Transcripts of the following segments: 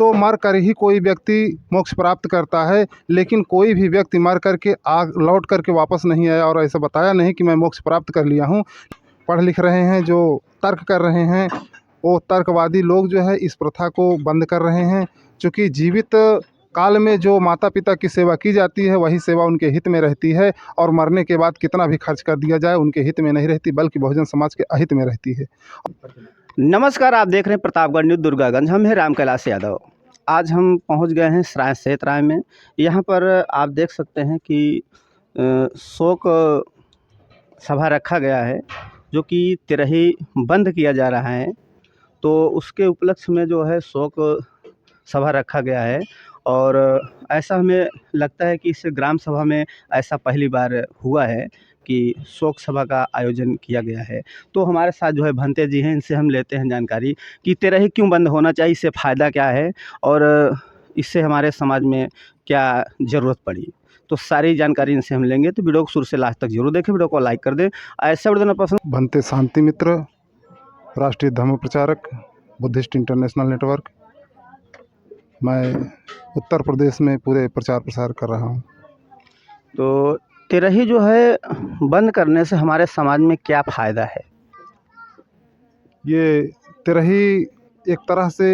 तो मर कर ही कोई व्यक्ति मोक्ष प्राप्त करता है, लेकिन कोई भी व्यक्ति मर कर के लौट कर के वापस नहीं आया और ऐसा बताया नहीं कि मैं मोक्ष प्राप्त कर लिया हूँ। पढ़ लिख रहे हैं, जो तर्क कर रहे हैं, वो तर्कवादी लोग जो है इस प्रथा को बंद कर रहे हैं। चूँकि जीवित काल में जो माता पिता की सेवा की जाती है वही सेवा उनके हित में रहती है, और मरने के बाद कितना भी खर्च कर दिया जाए उनके हित में नहीं रहती, बल्कि बहुजन समाज के अहित में रहती है। नमस्कार, आप देख रहे हैं प्रतापगढ़ न्यूज़ दुर्गागंज। हम हैं राम कैलाश यादव। आज हम पहुंच गए हैं सराय सेतराय में। यहाँ पर आप देख सकते हैं कि शोक सभा रखा गया है, जो कि तिरही बंद किया जा रहा है। तो उसके उपलक्ष्य में जो है शोक सभा रखा गया है, और ऐसा हमें लगता है कि इस ग्राम सभा में ऐसा पहली बार हुआ है कि शोक सभा का आयोजन किया गया है। तो हमारे साथ जो है भंते जी हैं, इनसे हम लेते हैं जानकारी कि तिरही क्यों बंद होना चाहिए, इससे फ़ायदा क्या है और इससे हमारे समाज में क्या ज़रूरत पड़ी। तो सारी जानकारी इनसे हम लेंगे। तो वीडियो को शुरू से लास्ट तक जरूर देखें, वीडियो को लाइक कर दें। ऐसा वीडियो देना पसंद। भंते शांति मित्र, राष्ट्रीय धर्म प्रचारक, बुद्धिस्ट इंटरनेशनल नेटवर्क। मैं उत्तर प्रदेश में पूरे प्रचार प्रसार कर रहा हूँ। तो तिरही जो है बंद करने से हमारे समाज में क्या फ़ायदा है? ये तिरही एक तरह से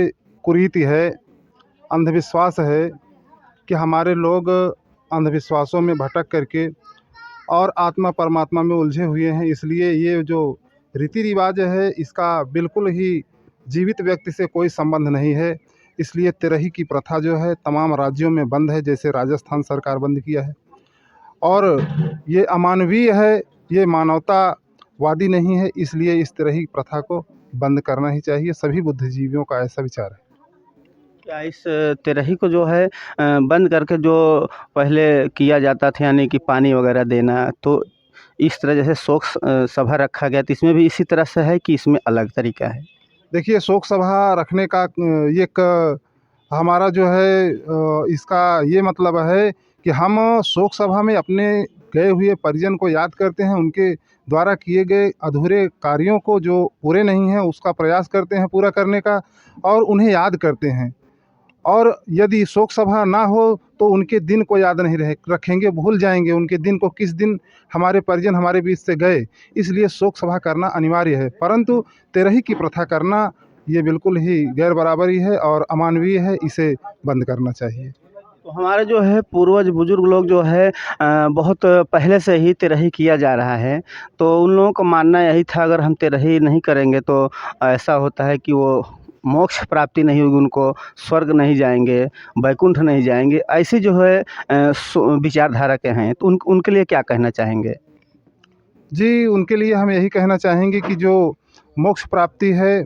कुरीति है, अंधविश्वास है कि हमारे लोग अंधविश्वासों में भटक करके और आत्मा परमात्मा में उलझे हुए हैं। इसलिए ये जो रीति रिवाज है इसका बिल्कुल ही जीवित व्यक्ति से कोई संबंध नहीं है। इसलिए तिरही की प्रथा जो है तमाम राज्यों में बंद है, जैसे राजस्थान सरकार बंद किया है। और ये अमानवीय है, ये मानवतावादी नहीं है। इसलिए इस तिरही प्रथा को बंद करना ही चाहिए। सभी बुद्धिजीवियों का ऐसा विचार है। क्या इस तिरही को जो है बंद करके जो पहले किया जाता था, यानी कि पानी वगैरह देना, तो इस तरह जैसे शोक सभा रखा गया, तो इसमें भी इसी तरह से है कि इसमें अलग तरीका है? देखिए, शोक सभा रखने का ये एक हमारा जो है इसका ये मतलब है कि हम शोक सभा में अपने गए हुए परिजन को याद करते हैं, उनके द्वारा किए गए अधूरे कार्यों को जो पूरे नहीं हैं उसका प्रयास करते हैं पूरा करने का, और उन्हें याद करते हैं। और यदि शोक सभा ना हो तो उनके दिन को याद नहीं रखेंगे, भूल जाएंगे उनके दिन को, किस दिन हमारे परिजन हमारे बीच से गए। इसलिए शोक सभा करना अनिवार्य है, परंतु तिरही की प्रथा करना ये बिल्कुल ही गैर बराबरी है और अमानवीय है। इसे बंद करना चाहिए। तो हमारे जो है पूर्वज बुजुर्ग लोग जो है बहुत पहले से ही तिरही किया जा रहा है। तो उन लोगों का मानना यही था, अगर हम तिरही नहीं करेंगे तो ऐसा होता है कि वो मोक्ष प्राप्ति नहीं होगी, उनको स्वर्ग नहीं जाएंगे, वैकुंठ नहीं जाएंगे। ऐसी जो है विचारधारा के हैं, तो उनके लिए क्या कहना चाहेंगे? जी, उनके लिए हम यही कहना चाहेंगे कि जो मोक्ष प्राप्ति है,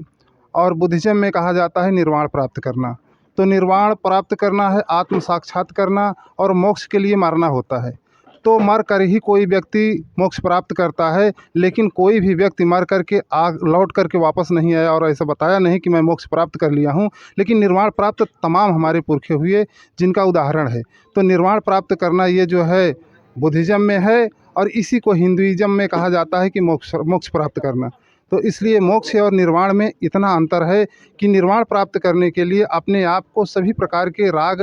और बुद्धिज़्म में कहा जाता है निर्वाण प्राप्त करना, तो निर्वाण प्राप्त करना है आत्म साक्षात करना, और मोक्ष के लिए मरना होता है। तो मर कर ही कोई व्यक्ति मोक्ष प्राप्त करता है, लेकिन कोई भी व्यक्ति मर कर के लौट कर के वापस नहीं आया और ऐसा बताया नहीं कि मैं मोक्ष प्राप्त कर लिया हूँ। लेकिन निर्वाण प्राप्त तमाम हमारे पुरखे हुए, जिनका उदाहरण है। तो निर्वाण प्राप्त करना ये जो है बुद्धिज़्म में है, और इसी को हिंदुइज़्म में कहा जाता है कि मोक्ष प्राप्त करना। तो इसलिए मोक्ष और निर्वाण में इतना अंतर है कि निर्वाण प्राप्त करने के लिए अपने आप को सभी प्रकार के राग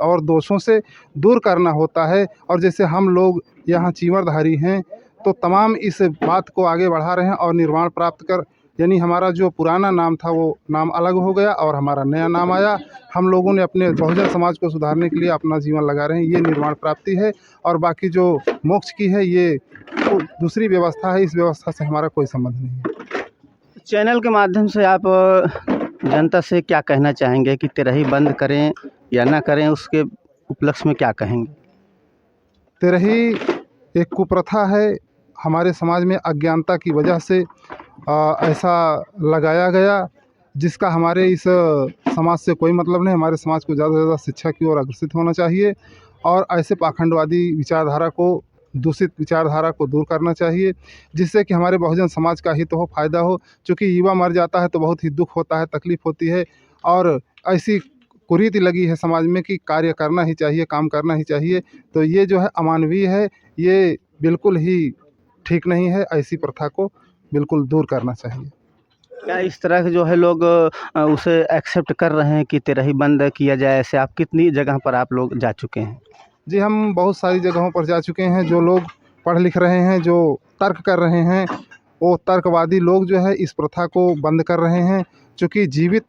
और दोषों से दूर करना होता है। और जैसे हम लोग यहाँ चीवरधारी हैं, तो तमाम इस बात को आगे बढ़ा रहे हैं, और निर्वाण प्राप्त कर, यानी हमारा जो पुराना नाम था वो नाम अलग हो गया और हमारा नया नाम आया। हम लोगों ने अपने बहुजन समाज को सुधारने के लिए अपना जीवन लगा रहे हैं। ये निर्वाण प्राप्ति है, और बाकी जो मोक्ष की है ये तो दूसरी व्यवस्था है। इस व्यवस्था से हमारा कोई संबंध नहीं है। चैनल के माध्यम से आप जनता से क्या कहना चाहेंगे कि तिरही बंद करें या ना करें, उसके उपलक्ष्य में क्या कहेंगे? तिरही एक कुप्रथा है, हमारे समाज में अज्ञानता की वजह से ऐसा लगाया गया, जिसका हमारे इस समाज से कोई मतलब नहीं। हमारे समाज को ज़्यादा से ज़्यादा शिक्षा की ओर अग्रसित होना चाहिए, और ऐसे पाखंडवादी विचारधारा को, दूषित विचारधारा को दूर करना चाहिए, जिससे कि हमारे बहुजन समाज का हित हो, फ़ायदा हो। चूँकि युवा मर जाता है तो बहुत ही दुख होता है, तकलीफ़ होती है, और ऐसी कुरीति लगी है समाज में कि कार्य करना ही चाहिए, काम करना ही चाहिए। तो ये जो है अमानवीय है, ये बिल्कुल ही ठीक नहीं है। ऐसी प्रथा को बिल्कुल दूर करना चाहिए। क्या इस तरह के जो है लोग उसे एक्सेप्ट कर रहे हैं कि तिरही बंद किया जाए? ऐसे आप कितनी जगह पर आप लोग जा चुके हैं? जी, हम बहुत सारी जगहों पर जा चुके हैं। जो लोग पढ़ लिख रहे हैं, जो तर्क कर रहे हैं, वो तर्कवादी लोग जो है इस प्रथा को बंद कर रहे हैं। चूँकि जीवित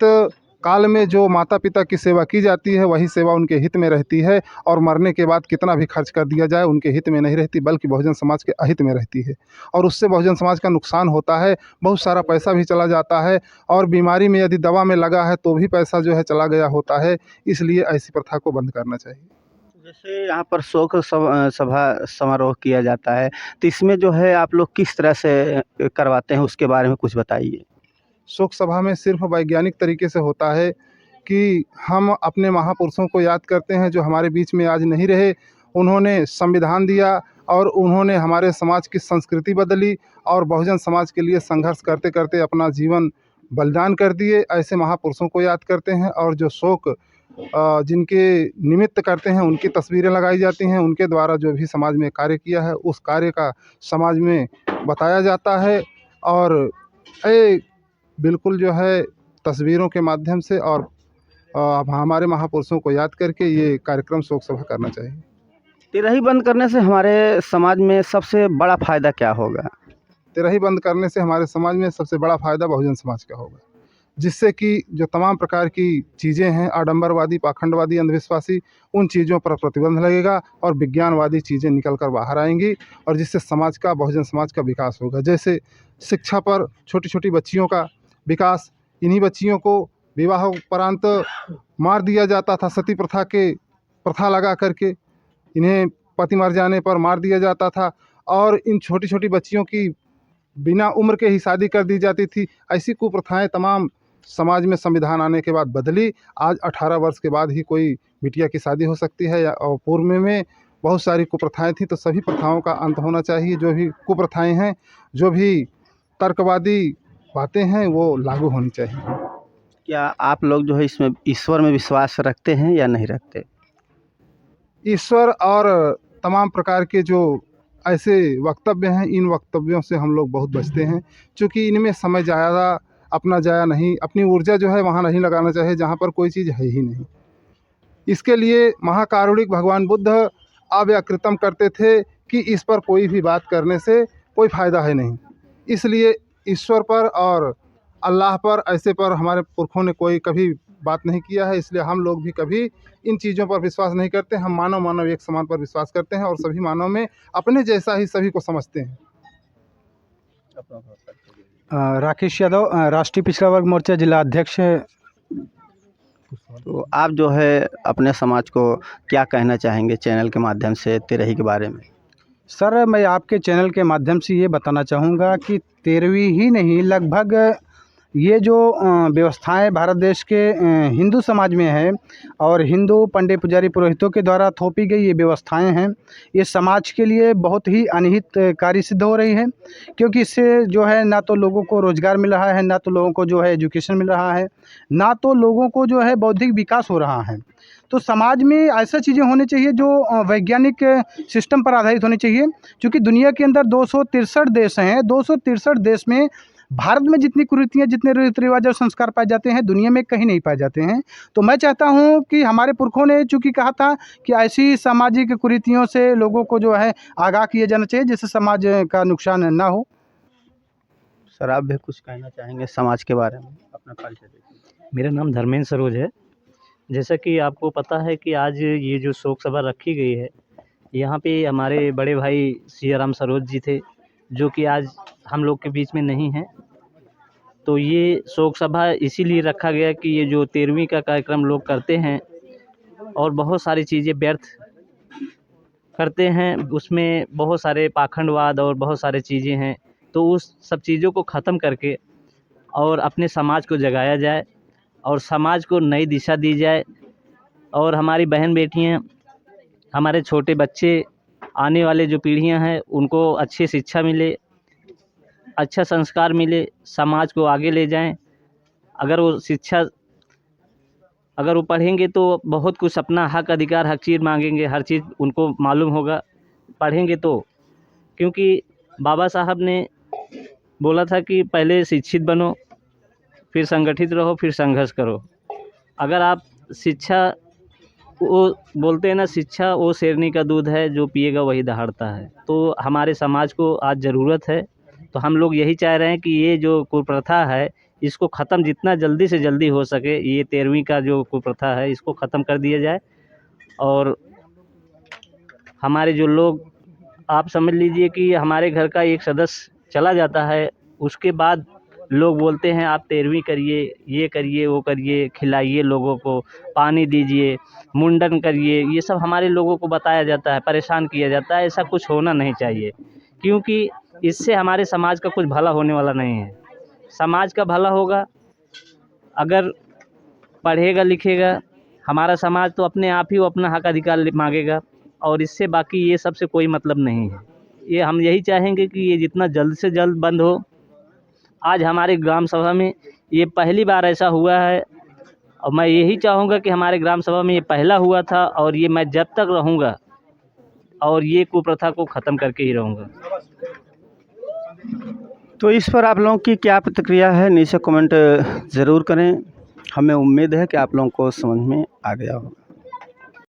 काल में जो माता पिता की सेवा की जाती है, वही सेवा उनके हित में रहती है, और मरने के बाद कितना भी खर्च कर दिया जाए उनके हित में नहीं रहती, बल्कि बहुजन समाज के अहित में रहती है। और उससे बहुजन समाज का नुकसान होता है, बहुत सारा पैसा भी चला जाता है, और बीमारी में यदि दवा में लगा है तो भी पैसा जो है चला गया होता है। इसलिए ऐसी प्रथा को बंद करना चाहिए। जैसे यहाँ पर शोक सभा समारोह किया जाता है, तो इसमें जो है आप लोग किस तरह से करवाते हैं, उसके बारे में कुछ बताइए? शोक सभा में सिर्फ वैज्ञानिक तरीके से होता है कि हम अपने महापुरुषों को याद करते हैं जो हमारे बीच में आज नहीं रहे। उन्होंने संविधान दिया और उन्होंने हमारे समाज की संस्कृति बदली, और बहुजन समाज के लिए संघर्ष करते करते अपना जीवन बलिदान कर दिए। ऐसे महापुरुषों को याद करते हैं, और जो शोक जिनके निमित्त करते हैं उनकी तस्वीरें लगाई जाती हैं। उनके द्वारा जो भी समाज में कार्य किया है उस कार्य का समाज में बताया जाता है। और ये बिल्कुल जो है तस्वीरों के माध्यम से और हमारे महापुरुषों को याद करके ये कार्यक्रम शोक सभा करना चाहिए। तिरही बंद करने से हमारे समाज में सबसे बड़ा फ़ायदा क्या होगा? तिरही बंद करने से हमारे समाज में सबसे बड़ा फ़ायदा बहुजन समाज का होगा, जिससे कि जो तमाम प्रकार की चीज़ें हैं, आडंबरवादी, पाखंडवादी, अंधविश्वासी, उन चीज़ों पर प्रतिबंध लगेगा और विज्ञानवादी चीज़ें निकल कर बाहर आएंगी, और जिससे समाज का, बहुजन समाज का विकास होगा। जैसे शिक्षा पर छोटी छोटी बच्चियों का विकास, इन्हीं बच्चियों को विवाह उपरांत मार दिया जाता था, सती प्रथा लगा करके इन्हें पति मर जाने पर मार दिया जाता था, और इन छोटी छोटी बच्चियों की बिना उम्र के ही शादी कर दी जाती थी। ऐसी कुप्रथाएं तमाम समाज में संविधान आने के बाद बदली। आज 18 वर्ष के बाद ही कोई बिटिया की शादी हो सकती है, या और पूर्व में बहुत सारी कुप्रथाएं थी। तो सभी प्रथाओं का अंत होना चाहिए। जो भी कुप्रथाएं हैं, जो भी तर्कवादी बातें हैं, वो लागू होनी चाहिए। क्या आप लोग जो है इसमें ईश्वर में विश्वास रखते हैं या नहीं रखते? ईश्वर और तमाम प्रकार के जो ऐसे वक्तव्य हैं, इन वक्तव्यों से हम लोग बहुत बचते हैं, क्योंकि इनमें समय ज़्यादा अपना जाया नहीं, अपनी ऊर्जा जो है वहाँ नहीं लगाना चाहिए जहाँ पर कोई चीज़ है ही नहीं। इसके लिए महाकारुणिक भगवान बुद्ध अव्याकृतम करते थे कि इस पर कोई भी बात करने से कोई फ़ायदा है नहीं। इसलिए ईश्वर पर और अल्लाह पर, ऐसे पर हमारे पुरखों ने कोई कभी बात नहीं किया है। इसलिए हम लोग भी कभी इन चीज़ों पर विश्वास नहीं करते। हम मानव एक समान पर विश्वास करते हैं, और सभी मानव में अपने जैसा ही सभी को समझते हैं। राकेश यादव, राष्ट्रीय पिछड़ा वर्ग मोर्चा जिला अध्यक्ष। तो आप जो है अपने समाज को क्या कहना चाहेंगे चैनल के माध्यम से तिरही के बारे में? सर, मैं आपके चैनल के माध्यम से ये बताना चाहूँगा कि 13वीं ही नहीं, लगभग ये जो व्यवस्थाएं भारत देश के हिंदू समाज में है, और हिंदू पंडित पुजारी पुरोहितों के द्वारा थोपी गई ये व्यवस्थाएं हैं, ये समाज के लिए बहुत ही अनहितकारी सिद्ध हो रही है। क्योंकि इससे जो है ना तो लोगों को रोज़गार मिल रहा है, ना तो लोगों को जो है एजुकेशन मिल रहा है, ना तो लोगों को जो है बौद्धिक विकास हो रहा है। तो समाज में ऐसा चीज़ें होनी चाहिए जो वैज्ञानिक सिस्टम पर आधारित होनी चाहिए। क्योंकि दुनिया के अंदर 263 देश हैं, 263 देश में भारत में जितनी कुरीतियाँ, जितने रीति रिवाज और संस्कार पाए जाते हैं, दुनिया में कहीं नहीं पाए जाते हैं। तो मैं चाहता हूँ कि हमारे पुरखों ने चूँकि कहा था कि ऐसी सामाजिक कुरीतियों से लोगों को जो है आगाह किया जाना चाहिए, जिससे समाज का नुकसान ना हो। सर, आप भी कुछ कहना चाहेंगे समाज के बारे में? अपना परिचय दीजिए। मेरा नाम धर्मेंद्र सरोज है। जैसा कि आपको पता है कि आज ये जो शोक सभा रखी गई है, यहाँ पे हमारे बड़े भाई सियाराम सरोज जी थे, जो कि आज हम लोग के बीच में नहीं हैं। तो ये शोक सभा इसीलिए रखा गया कि ये जो 13वीं का कार्यक्रम लोग करते हैं और बहुत सारी चीज़ें व्यर्थ करते हैं, उसमें बहुत सारे पाखंडवाद और बहुत सारे चीज़ें हैं। तो उस सब चीज़ों को ख़त्म करके और अपने समाज को जगाया जाए और समाज को नई दिशा दी जाए, और हमारी बहन बेटियां, हमारे छोटे बच्चे, आने वाले जो पीढ़ियां हैं, उनको अच्छी शिक्षा मिले, अच्छा संस्कार मिले, समाज को आगे ले जाएं। अगर वो पढ़ेंगे तो बहुत कुछ अपना हक अधिकार, हर चीज़ मांगेंगे, हर चीज़ उनको मालूम होगा पढ़ेंगे तो। क्योंकि बाबा साहब ने बोला था कि पहले शिक्षित बनो, फिर संगठित रहो, फिर संघर्ष करो। अगर आप शिक्षा, वो बोलते हैं ना, शिक्षा वो शेरनी का दूध है, जो पिएगा वही दहाड़ता है। तो हमारे समाज को आज ज़रूरत है, तो हम लोग यही चाह रहे हैं कि ये जो कुप्रथा है इसको ख़त्म जितना जल्दी से जल्दी हो सके, ये 13वीं का जो कुप्रथा है इसको ख़त्म कर दिया जाए। और हमारे जो लोग, आप समझ लीजिए कि हमारे घर का एक सदस्य चला जाता है, उसके बाद लोग बोलते हैं आप 13वीं करिए, ये करिए, वो करिए, खिलाइए लोगों को, पानी दीजिए, मुंडन करिए, ये सब हमारे लोगों को बताया जाता है, परेशान किया जाता है। ऐसा कुछ होना नहीं चाहिए, क्योंकि इससे हमारे समाज का कुछ भला होने वाला नहीं है। समाज का भला होगा अगर पढ़ेगा लिखेगा हमारा समाज, तो अपने आप ही वो अपना हक अधिकार मांगेगा, और इससे बाकी ये सब से कोई मतलब नहीं है। ये हम यही चाहेंगे कि ये जितना जल्द से जल्द बंद हो। आज हमारे ग्राम सभा में ये पहली बार ऐसा हुआ है, और मैं यही चाहूँगा कि हमारे ग्राम सभा में ये पहला हुआ था, और ये मैं जब तक रहूँगा और ये कुप्रथा को ख़त्म करके ही रहूँगा। तो इस पर आप लोगों की क्या प्रतिक्रिया है, नीचे कमेंट ज़रूर करें। हमें उम्मीद है कि आप लोगों को समझ में आ गया होगा।